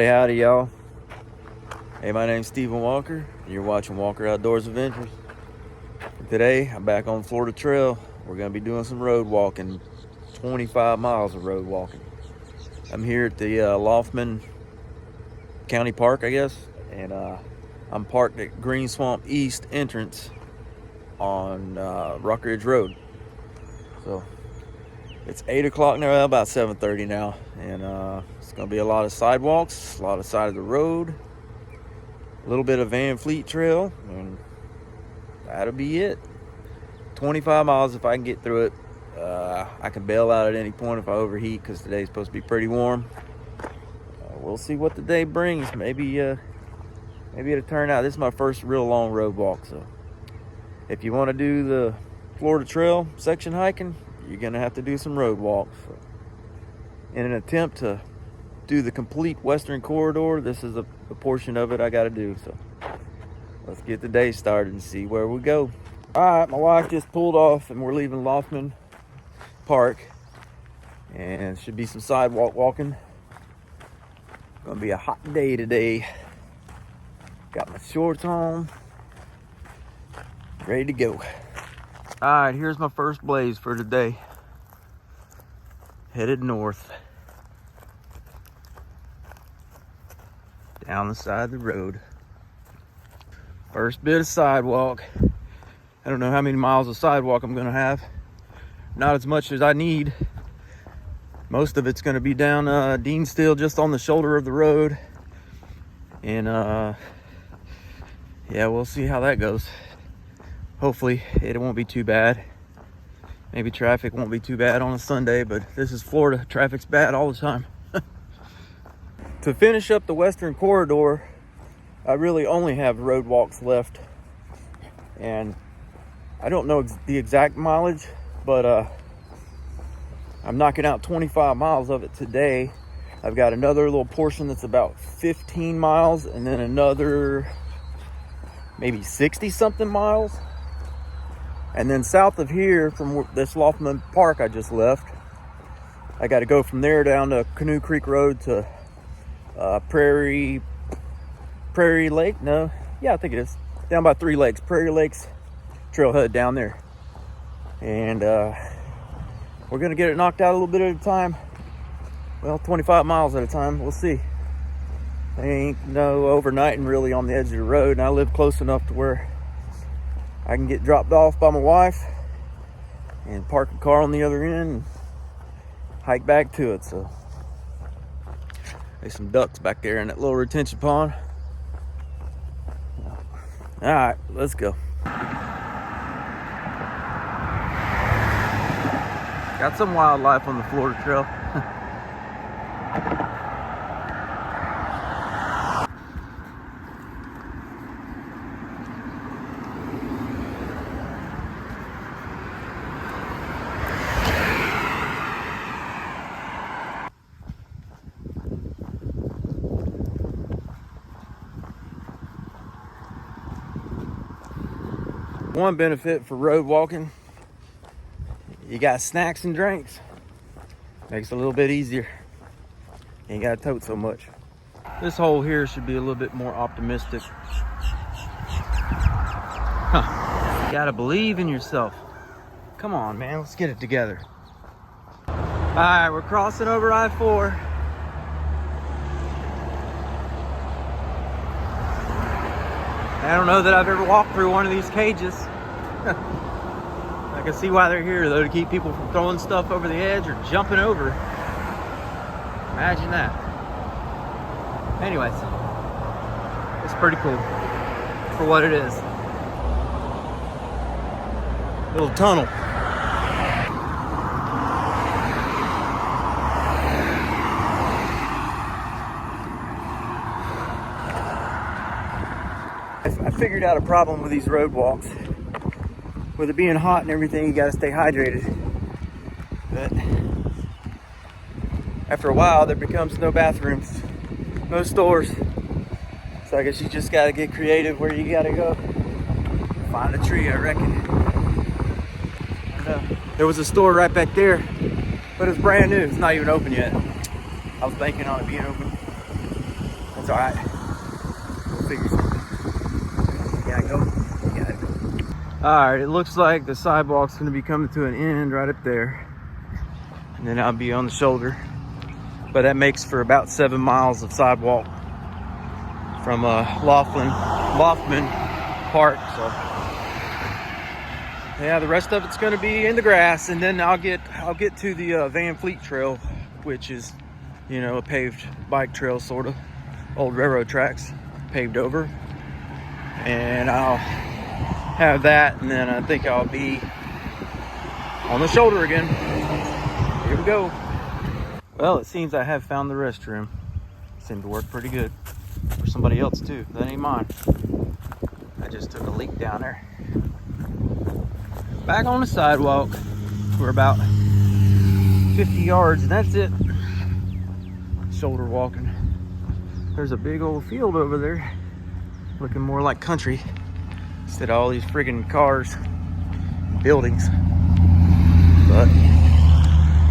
Howdy, y'all. Hey, my name's Stephen Walker, and you're watching Walker Outdoors Adventures. Today, I'm back on Florida Trail. We're going to be doing some road walking, 25 miles of road walking. I'm here at the Loughman County Park, I guess, and I'm parked at Green Swamp East entrance on Rock Ridge Road. So, it's 8 o'clock now, about 7:30 now, and it's going to be a lot of sidewalks, a lot of side of the road, a little bit of Van Fleet Trail, and that'll be it. 25 miles if I can get through it. I can bail out at any point if I overheat because today's supposed to be pretty warm. We'll see what the day brings. Maybe it'll turn out. This is my first real long road walk, so if you want to do the Florida Trail section hiking, you're gonna have to do some road walks. In an attempt to do the complete Western Corridor, this is a portion of it I gotta do. So let's get the day started and see where we go. All right, my wife just pulled off and we're leaving Loughman Park, and should be some sidewalk walking. Gonna be a hot day today. Got my shorts on, ready to go. All right, here's my first blaze for today. Headed north. Down the side of the road. First bit of sidewalk. I don't know how many miles of sidewalk I'm gonna have. Not as much as I need. Most of it's gonna be down Dean Still, just on the shoulder of the road. And yeah, we'll see how that goes. Hopefully it won't be too bad. Maybe traffic won't be too bad on a Sunday, but this is Florida. Traffic's bad all the time. To finish up the Western Corridor, I really only have road walks left. And I don't know the exact mileage, but I'm knocking out 25 miles of it today. I've got another little portion that's about 15 miles, and then another maybe 60 something miles. And then south of here, from this Loughman Park I just left, I got to go from there down to Canoe Creek Road to Prairie Lake. No, yeah, I think it is. Down by 3 lakes, Prairie Lakes trailhead down there. And we're going to get it knocked out a little bit at a time. Well, 25 miles at a time. We'll see. There ain't no overnighting really on the edge of the road, and I live close enough to where I can get dropped off by my wife and park a car on the other end and hike back to it. So there's some ducks back there in that little retention pond. All right, let's go. Got some wildlife on the Florida Trail. One benefit for road walking, you got snacks and drinks. Makes it a little bit easier. You ain't gotta tote so much. This hole here should be a little bit more optimistic. Huh. You gotta believe in yourself. Come on, man, let's get it together. All right, we're crossing over I-4. I don't know that I've ever walked through one of these cages. I can see why they're here, though, to keep people from throwing stuff over the edge or jumping over. Imagine that. Anyways, it's pretty cool for what it is. Little tunnel. I figured out a problem with these road walks. With it being hot and everything, you gotta stay hydrated. But after a while, there becomes no bathrooms, no stores. So I guess you just gotta get creative where you gotta go. Find a tree, I reckon. I don't know. There was a store right back there, but it's brand new. It's not even open yet. I was banking on it being open. That's all right. We'll figure something. You gotta go. You gotta go. All right, it looks like the sidewalk's gonna be coming to an end right up there. And then I'll be on the shoulder. But that makes for about 7 miles of sidewalk from Loughman Park. So yeah, the rest of it's gonna be in the grass, and then I'll get to the Van Fleet Trail, which is, you know, a paved bike trail, sort of old railroad tracks paved over, and I'll have that, and then I think I'll be on the shoulder again. Here we go. Well, it seems I have found the restroom. Seemed to work pretty good for somebody else too. That ain't mine. I just took a leak down there. Back on the sidewalk. We're about 50 yards, and that's it. Shoulder walking. There's a big old field over there, looking more like country instead of all these friggin' cars and buildings. But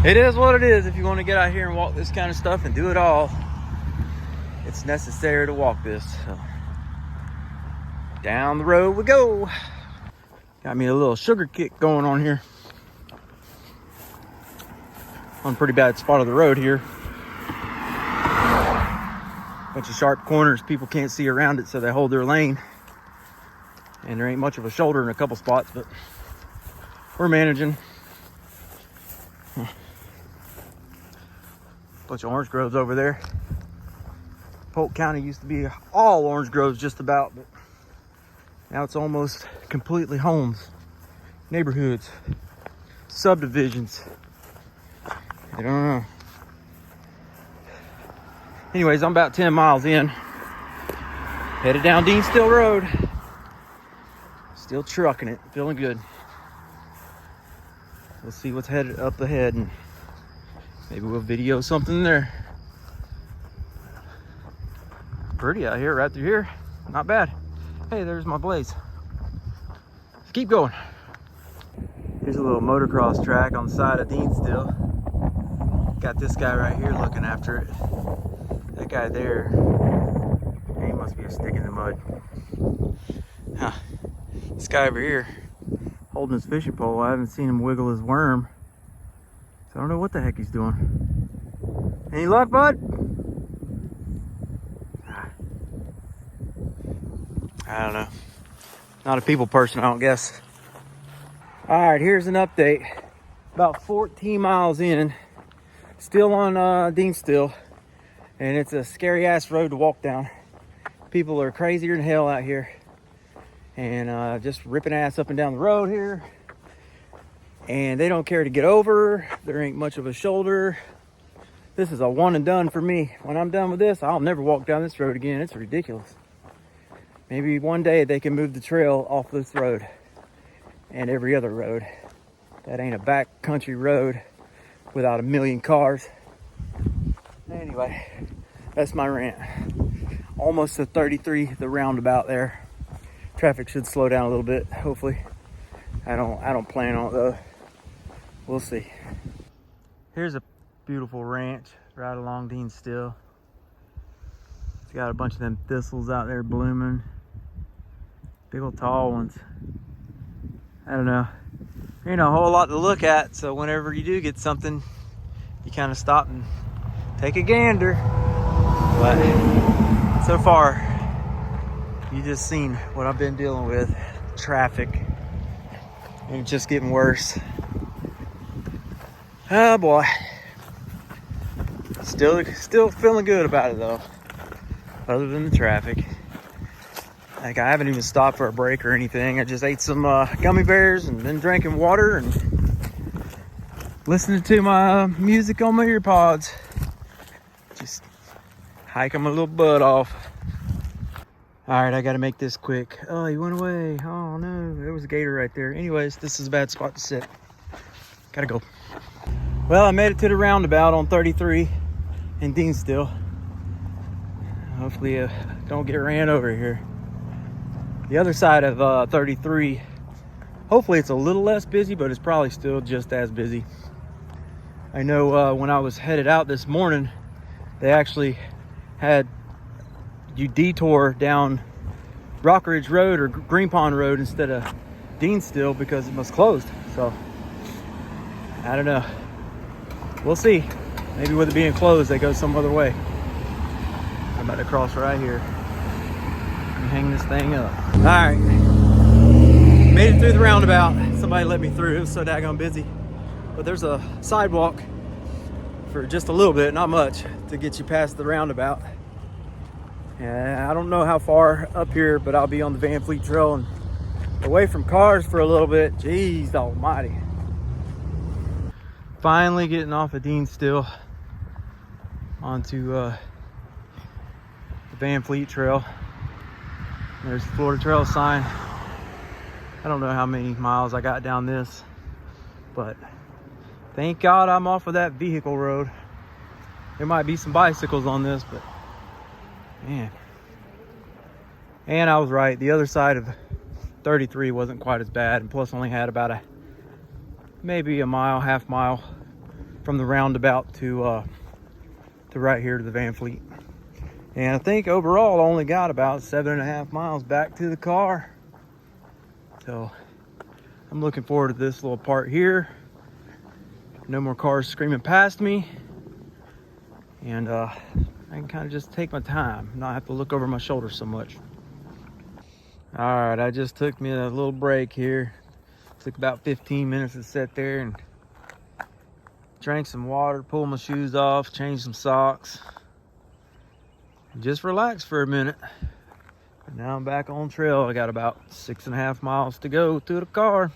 it is what it is. If you want to get out here and walk this kind of stuff and do it all, it's necessary to walk this. So down the road we go. Got me a little sugar kick going on here. On a pretty bad spot of the road here. Bunch of sharp corners, people can't see around it, so they hold their lane. And there ain't much of a shoulder in a couple spots, but we're managing. Bunch of orange groves over there. Polk County used to be all orange groves just about, but now it's almost completely homes, neighborhoods, subdivisions. I don't know. Anyways, I'm about 10 miles in. Headed down Dean Still Road. Still trucking it, feeling good. We'll see what's headed up ahead, and maybe we'll video something there. Pretty out here, right through here. Not bad. Hey, there's my blaze. Let's keep going. Here's a little motocross track on the side of Dean Still. Got this guy right here looking after it. That guy there, he must be a stick in the mud. Huh. This guy over here holding his fishing pole, I haven't seen him wiggle his worm, so I don't know what the heck he's doing. Any luck, bud? I don't know. Not a people person, I don't guess. All right, here's an update. About 14 miles in, still on Dean Still, and it's a scary ass road to walk down. People are crazier than hell out here, and just ripping ass up and down the road here, and they don't care to get over. There ain't much of a shoulder. This is a one and done for me. When I'm done with this, I'll never walk down this road again. It's ridiculous. Maybe one day they can move the trail off this road and every other road. That ain't a back country road without a million cars. Anyway, that's my rant. Almost to 33, the roundabout there. Traffic should slow down a little bit, hopefully. I don't plan on it though. We'll see. Here's a beautiful ranch right along Dean Still. It's got a bunch of them thistles out there blooming. Big old tall ones. I don't know. There ain't a whole lot to look at, so whenever you do get something, you kind of stop and take a gander. But so far, you just seen what I've been dealing with. Traffic. And it's just getting worse. Oh boy. Still feeling good about it though. Other than the traffic. Like, I haven't even stopped for a break or anything. I just ate some gummy bears and been drinking water and listening to my music on my ear pods. Just hiking my little butt off. All right, I gotta make this quick. Oh, he went away. Oh no, there was a gator right there. Anyways, this is a bad spot to sit. Gotta go. Well, I made it to the roundabout on 33 in Dean Still. Hopefully don't get ran over here. The other side of 33, hopefully it's a little less busy, but it's probably still just as busy. I know when I was headed out this morning, they actually had you detour down Rock Ridge Road or Green Pond Road instead of Dean Still because it was closed. So I don't know. We'll see. Maybe with it being closed, they go some other way. I'm about to cross right here and hang this thing up. All right, made it through the roundabout. Somebody let me through. It was so daggone busy. But there's a sidewalk for just a little bit, not much, to get you past the roundabout. And I don't know how far up here, but I'll be on the Van Fleet Trail and away from cars for a little bit. Jeez almighty. Finally getting off of Dean Still onto the Van Fleet Trail. There's the Florida Trail sign. I don't know how many miles I got down this, but thank God I'm off of that vehicle road. There might be some bicycles on this, but man. And I was right. The other side of 33 wasn't quite as bad, and plus only had about maybe a mile, half mile from the roundabout to right here to the Van Fleet. And I think overall I only got about 7.5 miles back to the car. So I'm looking forward to this little part here. No more cars screaming past me. And I can kind of just take my time, not have to look over my shoulder so much. All right, I just took me a little break here. Took about 15 minutes to sit there and drank some water, pull my shoes off, change some socks. Just relax for a minute. And now I'm back on trail. I got about 6.5 miles to go to the car.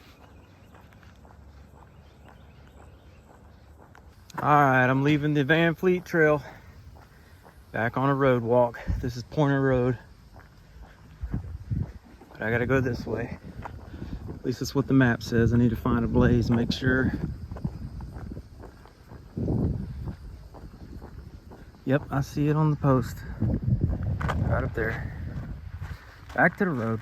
All right, I'm leaving the Van Fleet Trail. Back on a road walk. This is Pointer Road. But I gotta go this way. At least that's what the map says. I need to find a blaze, make sure. Yep, I see it on the post. Right up there. Back to the road.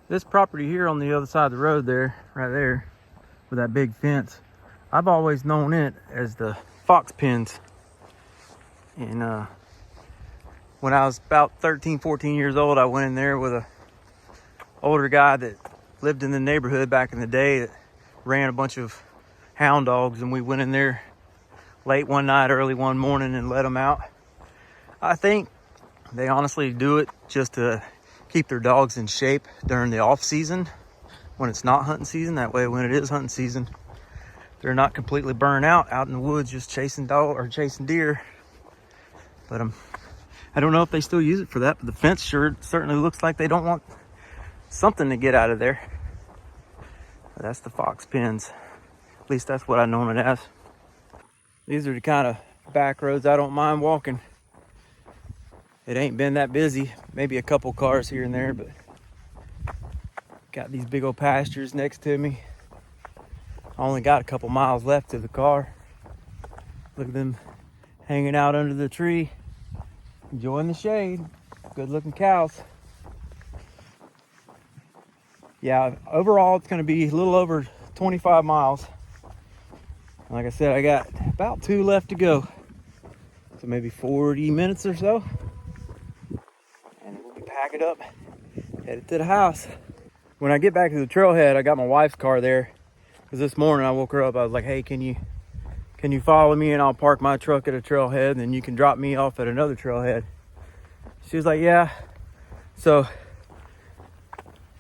This property here on the other side of the road there, right there, with that big fence, I've always known it as the fox pens. And when I was about 13, 14 years old, I went in there with a older guy that lived in the neighborhood back in the day that ran a bunch of hound dogs, and we went in there late one night, early one morning, and let them out. I think they honestly do it just to keep their dogs in shape during the off season when it's not hunting season. That way when it is hunting season, they're not completely burned out in the woods just chasing dog or chasing deer. But I don't know if they still use it for that, but the fence certainly looks like they don't want something to get out of there. But that's the fox pens. At least that's what I know it as. These are the kind of back roads I don't mind walking. It ain't been that busy. Maybe a couple cars here and there, but got these big old pastures next to me. I only got a couple miles left to the car. Look at them hanging out under the tree, enjoying the shade. Good looking cows. Yeah, overall it's gonna be a little over 25 miles. Like I said, I got about 2 left to go. So maybe 40 minutes or so. And we'll be packing up, headed to the house. When I get back to the trailhead, I got my wife's car there. Because this morning I woke her up, I was like, hey, can you follow me and I'll park my truck at a trailhead and then you can drop me off at another trailhead. She was like, yeah. So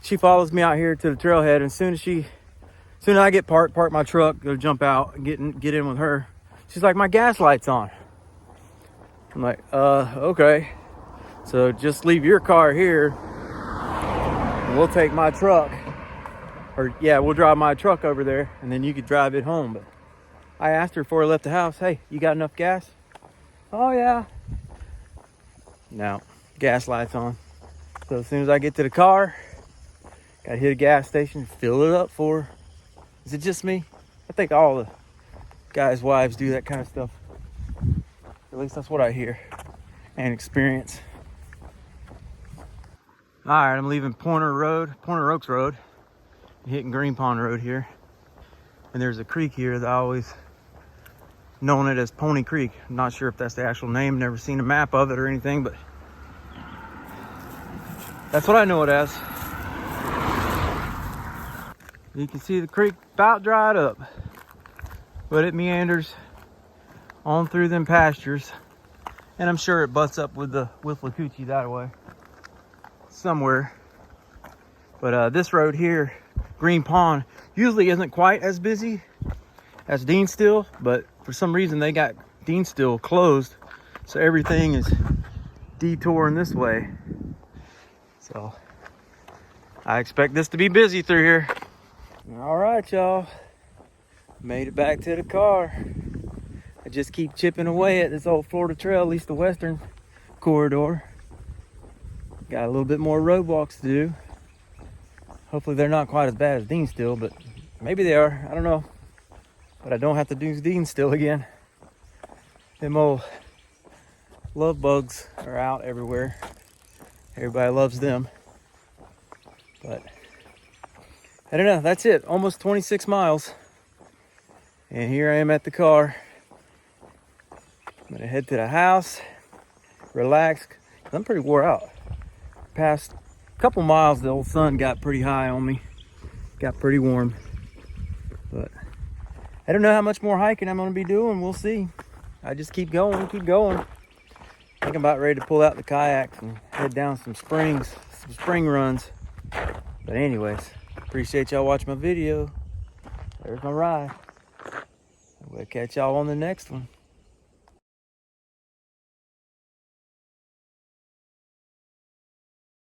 she follows me out here to the trailhead, and as soon as I get park my truck, go jump out and get in with her. She's like, my gas light's on. I'm like, okay. So just leave your car here and we'll take my truck. Or yeah, we'll drive my truck over there and then you could drive it home. But I asked her before I left the house, hey, you got enough gas? Oh yeah. No, gas light's on. So as soon as I get to the car, gotta hit a gas station, fill it up for her. Is it just me? I think all the guys' wives do that kind of stuff. At least that's what I hear and experience. All right, I'm leaving Pointer Oaks Road, hitting Green Pond Road here. And there's a creek here that I always known it as Pony Creek. I'm not sure if that's the actual name, never seen a map of it or anything, but That's what I know it as. You can see the creek about dried up, but it meanders on through them pastures. And I'm sure it butts up with the Withlacoochee that way somewhere. But this road here, Green Pond, usually isn't quite as busy as Deanstill, but for some reason they got Deanstill closed, so everything is detouring this way. So I expect this to be busy through here. All right, y'all, made it back to the car. I just keep chipping away at this old Florida Trail, at least the western corridor. Got a little bit more road walks to do. Hopefully they're not quite as bad as Deanstill, but maybe they are, I don't know. But I don't have to do Deanstill again. Them old love bugs are out everywhere. Everybody loves them. But I don't know, that's it. Almost 26 miles. And here I am at the car. I'm gonna head to the house, relax. I'm pretty wore out. Past a couple miles, the old sun got pretty high on me. Got pretty warm. But I don't know how much more hiking I'm gonna be doing. We'll see. I just keep going, keep going. I think I'm about ready to pull out the kayaks and head down some springs, some spring runs. But anyways, appreciate y'all watching my video. There's my ride. We'll catch y'all on the next one.